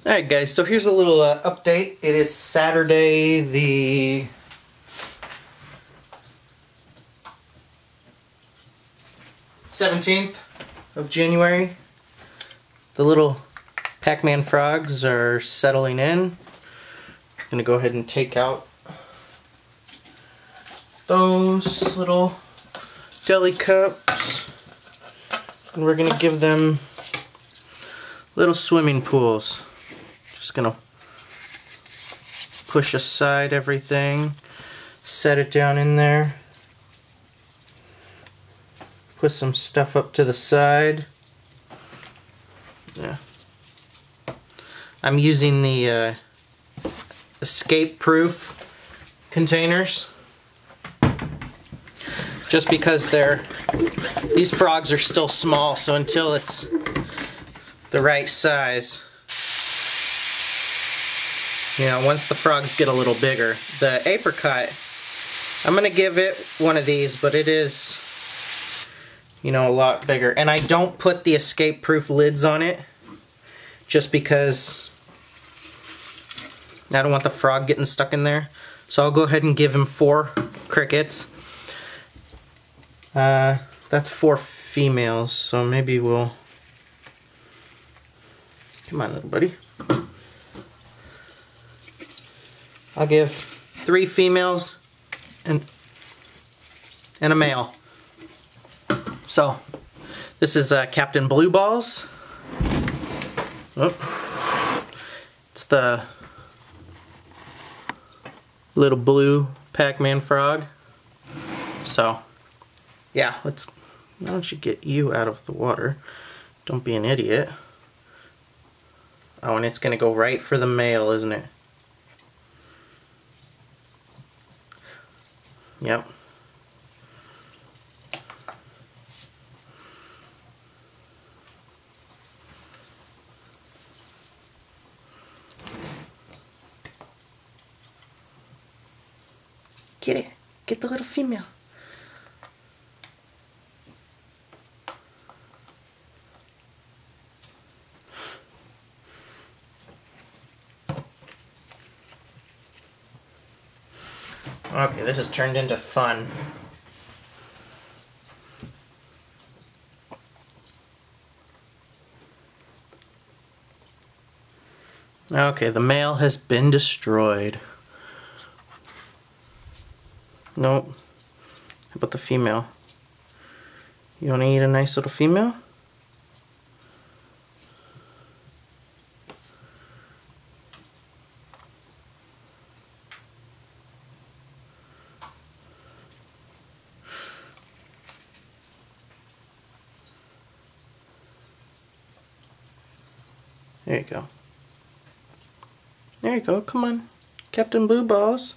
Alright guys, so here's a little update. It is Saturday the 17th of January. The little Pacman frogs are settling in. I'm going to go ahead and take out those little deli cups. And we're going to give them little swimming pools. Just gonna push aside everything, set it down in there, put some stuff up to the side. Yeah, I'm using the escape-proof containers just because these frogs are still small, so until it's the right size, you know, once the frogs get a little bigger. The apricot, I'm gonna give it one of these, but it is, you know, a lot bigger. And I don't put the escape-proof lids on it just because I don't want the frog getting stuck in there. So I'll go ahead and give him 4 crickets. That's 4 females, so maybe we'll... Come on, little buddy. I'll give 3 females and a male. So, this is Captain Blue Balls. Oh. It's the little blue Pacman frog. So, yeah, why don't you get you out of the water? Don't be an idiot. Oh, and it's gonna go right for the male, isn't it? Yep. Get it. Get the little female. Okay, this has turned into fun. Okay, the male has been destroyed. Nope. How about the female? You want to eat a nice little female? There you go. There you go, come on. Captain Blue Balls.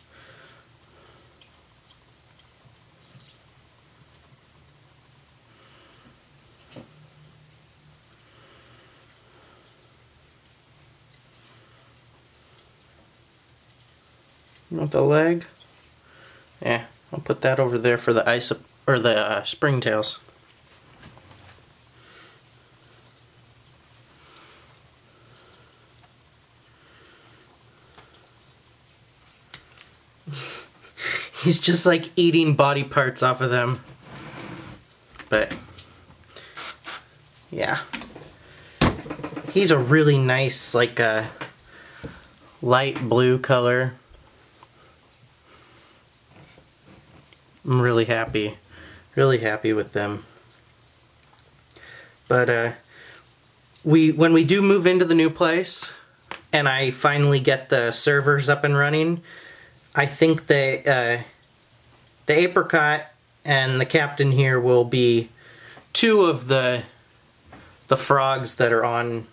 You want the leg? Yeah, I'll put that over there for the springtails. He's just like eating body parts off of them. But yeah, he's a really nice, like a light blue color. I'm really happy with them. But when we do move into the new place and I finally get the servers up and running, I think the apricot and the captain here will be 2 of the frogs that are on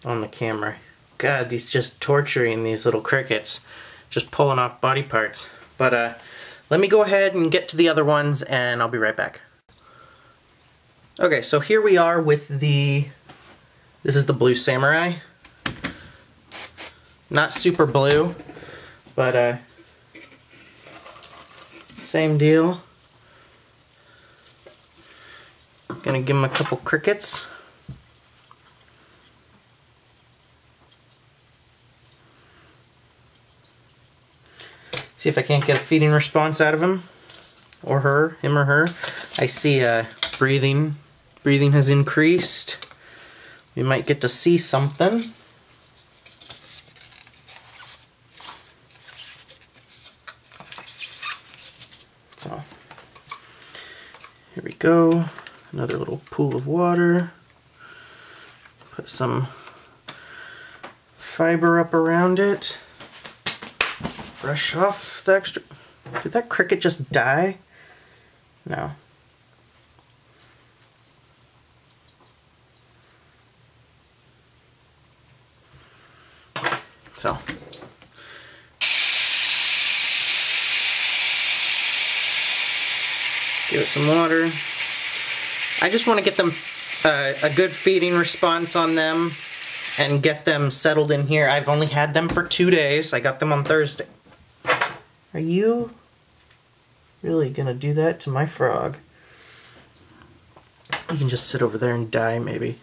the camera. God, he's just torturing these little crickets, just pulling off body parts. But let me go ahead and get to the other ones and I'll be right back. Okay, so here we are with this is the blue samurai. Not super blue, but same deal. Gonna give them a couple crickets. See if I can't get a feeding response out of him or her, him or her. I see breathing. Breathing has increased. We might get to see something. So, here we go. Another little pool of water. Put some fiber up around it. Brush off the extra. Did that cricket just die? No. So. Give it some water. I just want to get them a good feeding response on them and get them settled in here. I've only had them for 2 days. I got them on Thursday. Are you really gonna do that to my frog? You can just sit over there and die, maybe.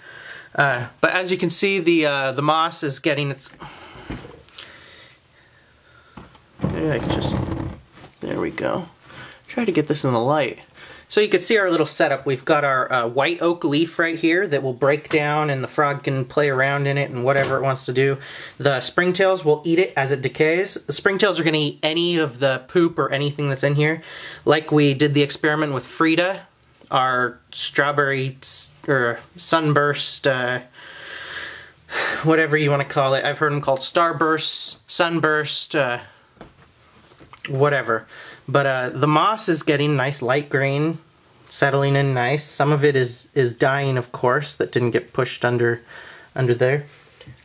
But as you can see, the moss is getting its. Maybe I can just. There we go. Try to get this in the light. So you can see our little setup. We've got our white oak leaf right here that will break down and the frog can play around in it and whatever it wants to do. The springtails will eat it as it decays. The springtails are going to eat any of the poop or anything that's in here. Like we did the experiment with Frieda, our strawberry or sunburst, whatever you want to call it. I've heard them called starburst, sunburst, whatever. But the moss is getting nice light green, settling in nice. Some of it is dying, of course, that didn't get pushed under there.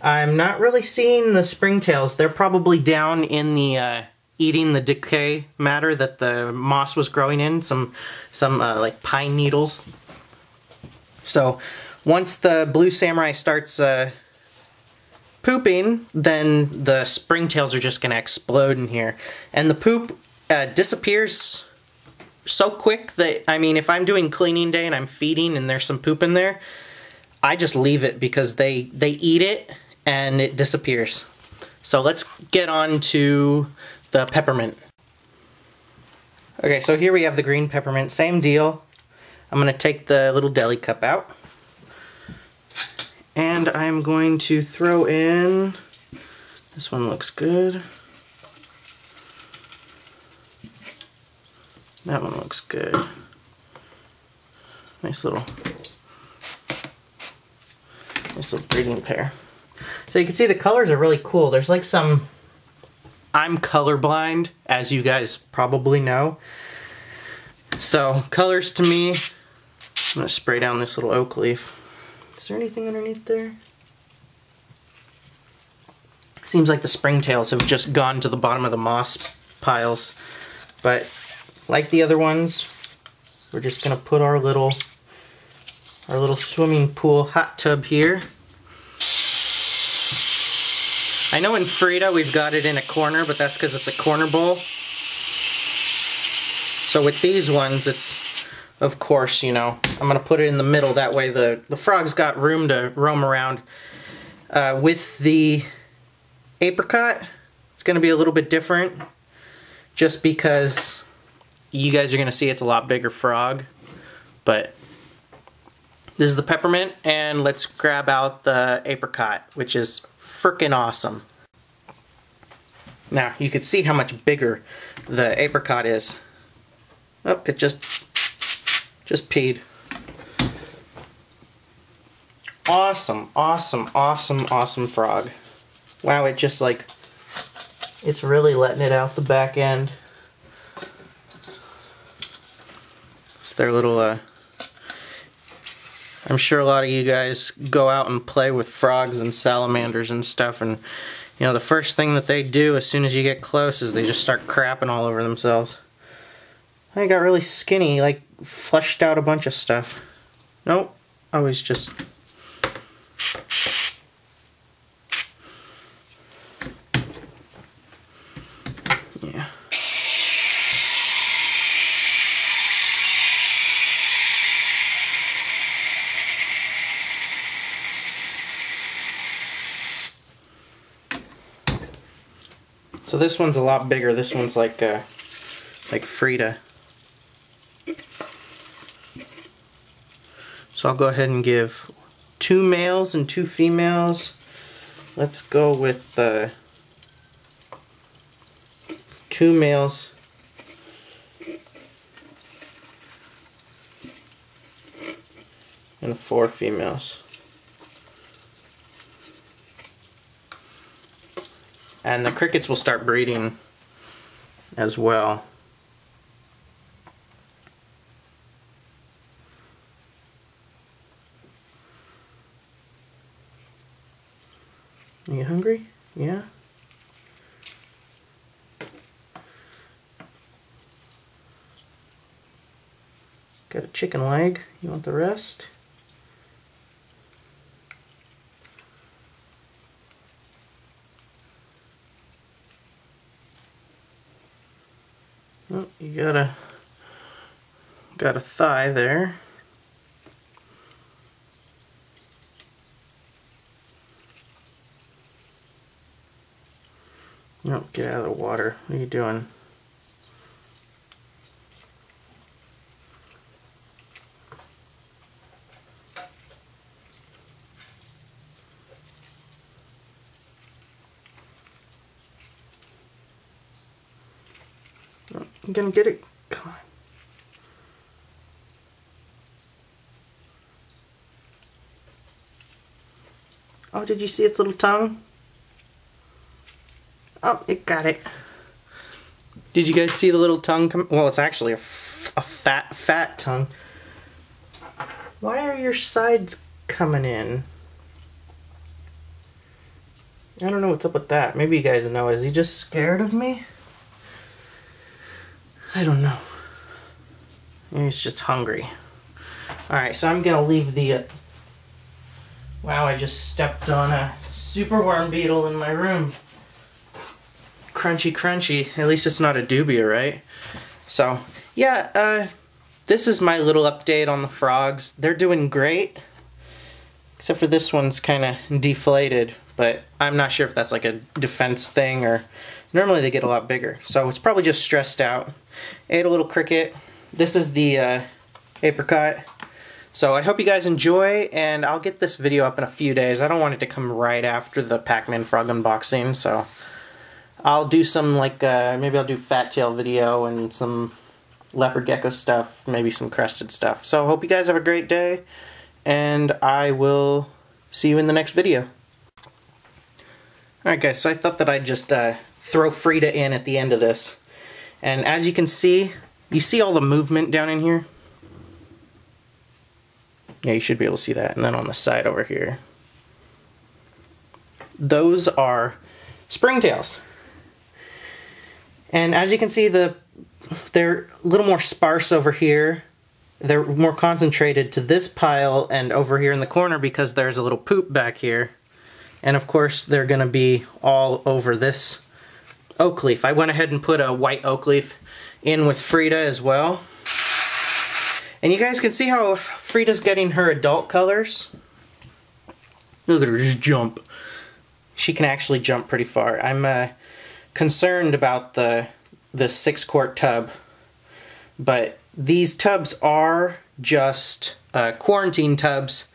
I'm not really seeing the springtails. They're probably down in the eating the decay matter that the moss was growing in, some like pine needles. So once the blue samurai starts pooping, then the springtails are just going to explode in here. And the poop disappears so quick that, I mean, if I'm doing cleaning day and I'm feeding and there's some poop in there, I just leave it because they eat it and it disappears. So let's get on to the peppermint. Okay, so here we have the green peppermint. Same deal. I'm going to take the little deli cup out. And I'm going to throw in, this one looks good. That one looks good. Nice little breeding pair. So you can see the colors are really cool. There's like some, I'm colorblind, as you guys probably know. So colors to me, I'm gonna spray down this little oak leaf. Is there anything underneath there? Seems like the springtails have just gone to the bottom of the moss piles. But like the other ones, we're just gonna put our little swimming pool hot tub here. I know in Frieda we've got it in a corner, but that's because it's a corner bowl. So with these ones, it's, of course, you know, I'm gonna put it in the middle. That way the frog's got room to roam around. With the apricot, it's gonna be a little bit different, just because you guys are gonna see it's a lot bigger frog. But this is the peppermint, and let's grab out the apricot, which is frickin' awesome. Now, you can see how much bigger the apricot is. Oh, it just peed. Awesome, awesome, awesome, awesome frog. Wow, it just like, it's really letting it out the back end. It's their little, I'm sure a lot of you guys go out and play with frogs and salamanders and stuff, and you know, the first thing that they do as soon as you get close is they just start crapping all over themselves. I got really skinny, like flushed out a bunch of stuff. Nope, I was just... yeah. So this one's a lot bigger. This one's like Frieda. So I'll go ahead and give 2 males and 2 females. Let's go with 2 males and 4 females. And the crickets will start breeding as well. Are you hungry? Yeah? Got a chicken leg. You want the rest? Oh, you got a thigh there. No, get out of the water. What are you doing? Oh, I'm gonna get it. Come on. Oh, did you see its little tongue? Oh, it got it. Did you guys see the little tongue come? Well, it's actually a fat tongue. Why are your sides coming in? I don't know what's up with that. Maybe you guys know. Is he just scared of me? I don't know. Maybe he's just hungry. Alright, so I'm gonna leave the... Wow, I just stepped on a super worm beetle in my room. Crunchy, crunchy. At least it's not a dubia, right? So, yeah, this is my little update on the frogs. They're doing great. Except for this one's kind of deflated. But I'm not sure if that's like a defense thing or... Normally they get a lot bigger. So it's probably just stressed out. Ate a little cricket. This is the apricot. So I hope you guys enjoy, and I'll get this video up in a few days. I don't want it to come right after the Pacman frog unboxing, so I'll do some like, maybe I'll do fat tail video and some leopard gecko stuff, maybe some crested stuff. So hope you guys have a great day, and I will see you in the next video. Alright guys, so I thought that I'd just throw Frieda in at the end of this. And as you can see, you see all the movement down in here? Yeah, you should be able to see that. And then on the side over here, those are springtails. And as you can see, they're a little more sparse over here. They're more concentrated to this pile and over here in the corner because there's a little poop back here. And of course, they're going to be all over this oak leaf. I went ahead and put a white oak leaf in with Frieda as well. And you guys can see how Frieda's getting her adult colors. Look at her just jump. She can actually jump pretty far. I'm concerned about the 6-quart tub. But these tubs are just quarantine tubs.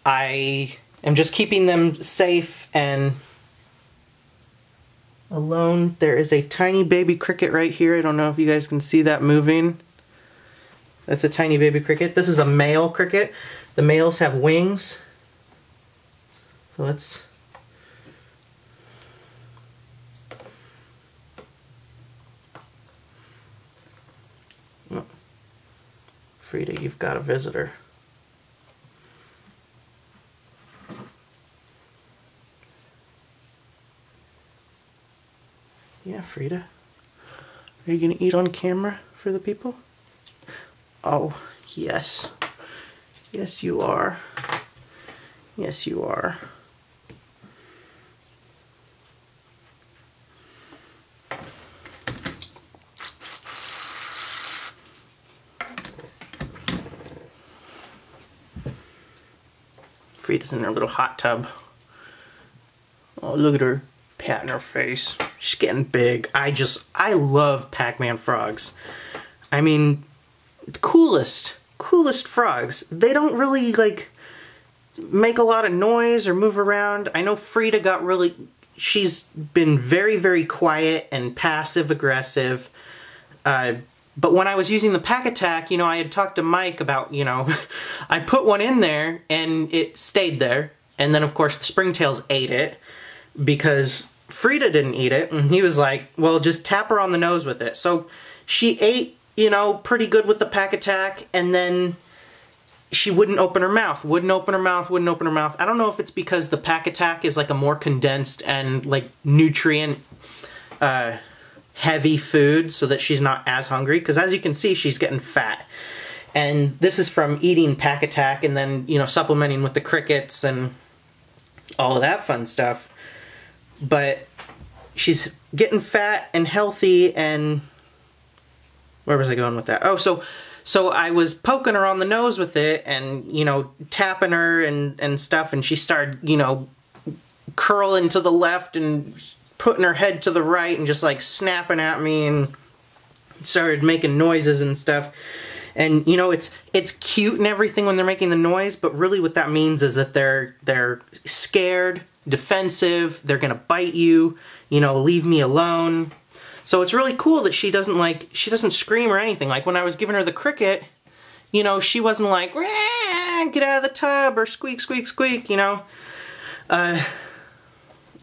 I am just keeping them safe and alone. There is a tiny baby cricket right here. I don't know if you guys can see that moving. That's a tiny baby cricket. This is a male cricket. The males have wings. So let's... Oh. Frieda, you've got a visitor. Yeah, Frieda. Are you gonna eat on camera for the people? Oh, yes. Yes, you are. Yes, you are. Frieda's in her little hot tub. Oh, look at her patting her face. She's getting big. I love Pacman frogs. I mean, coolest frogs. They don't really, like, make a lot of noise or move around. I know Frieda she's been very, very quiet and passive-aggressive. But when I was using the Pack Attack, you know, I had talked to Mike about, you know, I put one in there and it stayed there. And then, of course, the springtails ate it because Frieda didn't eat it. And he was like, well, just tap her on the nose with it. So she ate, you know, pretty good with the Pack Attack. And then she wouldn't open her mouth. Wouldn't open her mouth. I don't know if it's because the Pack Attack is like a more condensed and like nutrient heavy food so that she's not as hungry, because as you can see, she's getting fat. And this is from eating Pack Attack and then, you know, supplementing with the crickets and all of that fun stuff. But she's getting fat and healthy. And where was I going with that? Oh, so I was poking her on the nose with it and, you know, tapping her and stuff, and she started, you know, curling to the left and putting her head to the right and just like snapping at me and started making noises and stuff. And you know, it's cute and everything when they're making the noise, but really what that means is that they're scared, defensive, they're gonna bite you, you know, leave me alone. So it's really cool that she doesn't scream or anything. Like when I was giving her the cricket, you know, she wasn't like, get out of the tub or squeak, squeak, squeak, you know.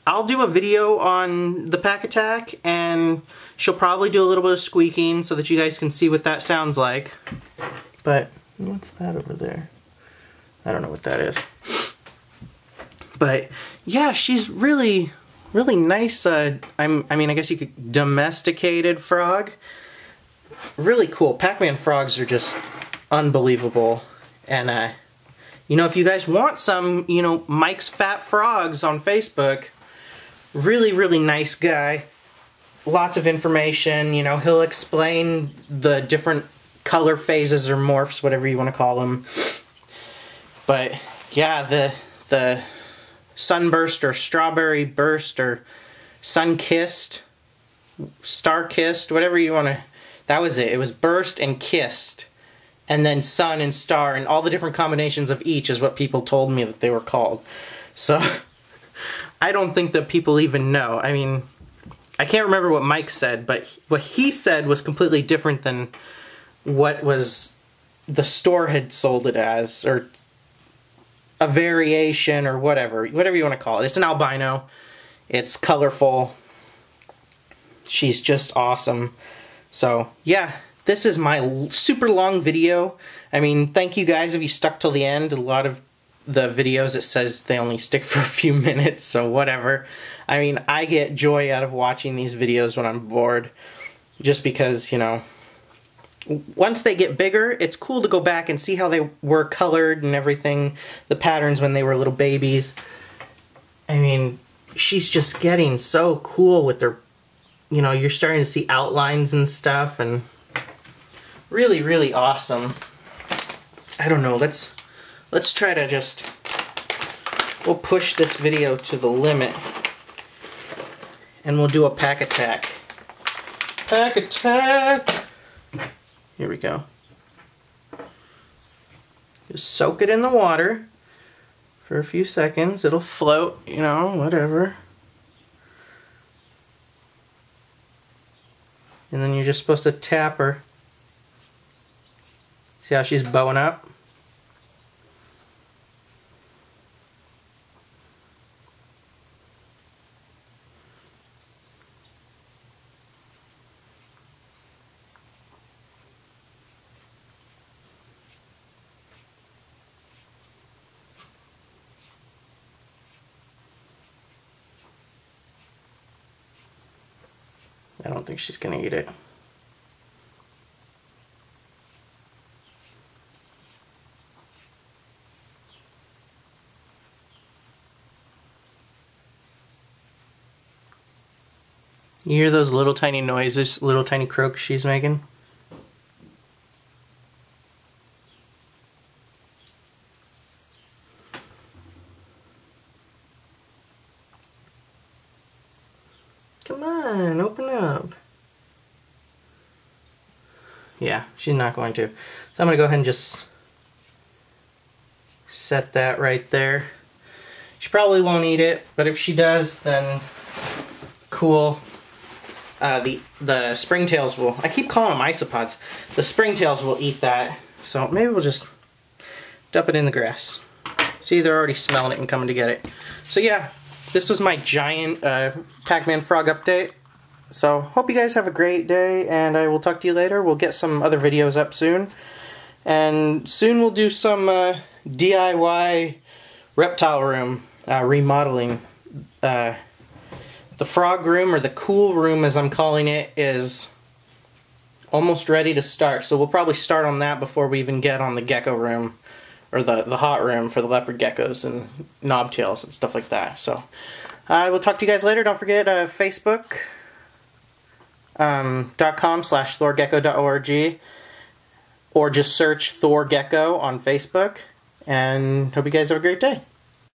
I'll do a video on the Pack Attack, and she'll probably do a little bit of squeaking so that you guys can see what that sounds like. But, what's that over there? I don't know what that is. But, yeah, she's really, really nice. I mean, I guess you could domesticated frog. Really cool. Pacman frogs are just unbelievable. And, you know, if you guys want some, you know, Mike's Fat Frogs on Facebook, really, really nice guy. Lots of information, you know, he'll explain the different color phases or morphs, whatever you want to call them. But, yeah, the sunburst or strawberry burst or sun-kissed, star-kissed, whatever you want to... That was it. It was burst and kissed. And then sun and star, and all the different combinations of each is what people told me that they were called. So... I don't think that people even know. I mean, I can't remember what Mike said, but what he said was completely different than what was the store had sold it as, or a variation, or whatever you want to call it. It's an albino. It's colorful. She's just awesome. So, yeah, this is my super long video. I mean, thank you guys if you stuck till the end. A lot of the videos, it says they only stick for a few minutes, so whatever. I mean, I get joy out of watching these videos when I'm bored, just because, you know, once they get bigger, it's cool to go back and see how they were colored and everything, the patterns when they were little babies. I mean, she's just getting so cool with their, you know, you're starting to see outlines and stuff, and really, really awesome. I don't know, let's try to just, we'll push this video to the limit, and we'll do a Pack Attack. Pack Attack! Here we go. Just soak it in the water for a few seconds. It'll float, you know, whatever. And then you're just supposed to tap her. See how she's bowing up? I don't think she's gonna eat it. You hear those little tiny noises, little tiny croaks she's making? Come on. Yeah, she's not going to. So I'm going to go ahead and just set that right there. She probably won't eat it, but if she does, then cool. The springtails will, I keep calling them isopods, the springtails will eat that. So maybe we'll just dump it in the grass. See, they're already smelling it and coming to get it. So yeah, this was my giant Pacman frog update. So hope you guys have a great day, and I will talk to you later. We'll get some other videos up soon. And soon we'll do some DIY reptile room remodeling. The frog room, or the cool room as I'm calling it, is almost ready to start. So we'll probably start on that before we even get on the gecko room, or the hot room for the leopard geckos and knobtails and stuff like that. So I will talk to you guys later. Don't forget facebook.com/thorgecko.org, or just search Thor Gecko on Facebook. And hope you guys have a great day.